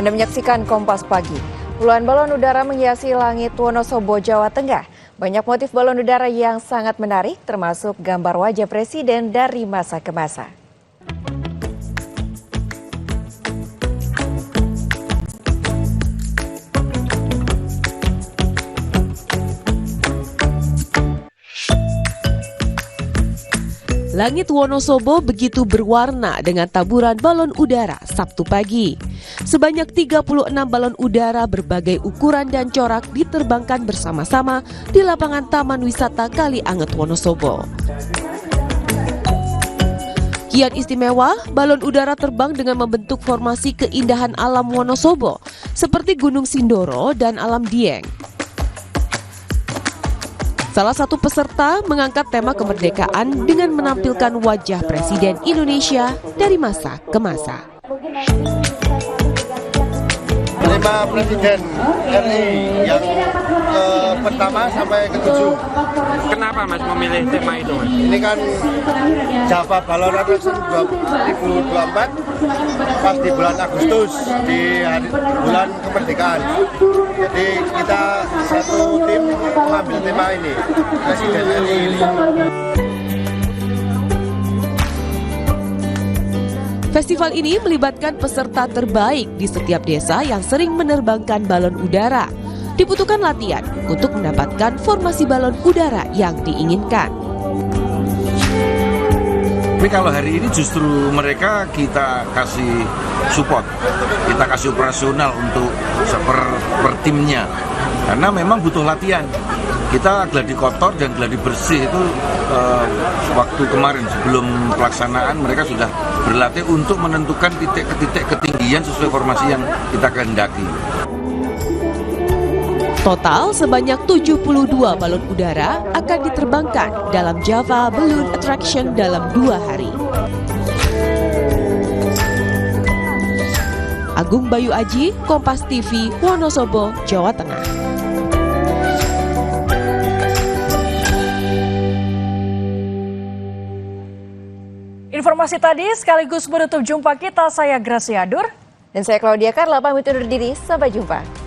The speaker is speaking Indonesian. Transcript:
Anda menyaksikan Kompas Pagi. Puluhan balon udara menghiasi langit Wonosobo, Jawa Tengah. Banyak motif balon udara yang sangat menarik, termasuk gambar wajah presiden dari masa ke masa. Langit Wonosobo begitu berwarna dengan taburan balon udara Sabtu pagi. Sebanyak 36 balon udara berbagai ukuran dan corak diterbangkan bersama-sama di lapangan Taman Wisata Kali Anget Wonosobo. Kian istimewa, balon udara terbang dengan membentuk formasi keindahan alam Wonosobo seperti Gunung Sindoro dan Alam Dieng. Salah satu peserta mengangkat tema kemerdekaan dengan menampilkan wajah Presiden Indonesia dari masa ke masa. Tema Presiden RI yang pertama sampai ke-7. Kenapa Mas memilih tema itu, Mas? Ini kan Java Balon Attraction 2024 pas di bulan Agustus, di bulan kemerdekaan. Jadi kita satu tim mengambil tema ini, Presiden RI ini. Festival ini melibatkan peserta terbaik di setiap desa yang sering menerbangkan balon udara. Dibutuhkan latihan untuk mendapatkan formasi balon udara yang diinginkan. Tapi kalau hari ini justru mereka kita kasih support, kita kasih operasional untuk per timnya. Karena memang butuh latihan. Kita gladi kotor dan gladi bersih itu waktu kemarin sebelum pelaksanaan mereka sudah berlatih untuk menentukan titik ke titik ketinggian sesuai formasi yang kita kehendaki. Total sebanyak 72 balon udara akan diterbangkan dalam Java Balloon Attraction dalam 2 hari. Agung Bayu Aji, Kompas TV, Wonosobo, Jawa Tengah. Informasi tadi sekaligus menutup jumpa kita. Saya Gracia Adur. Dan saya Claudia Carla, pamit undur diri. Sampai jumpa.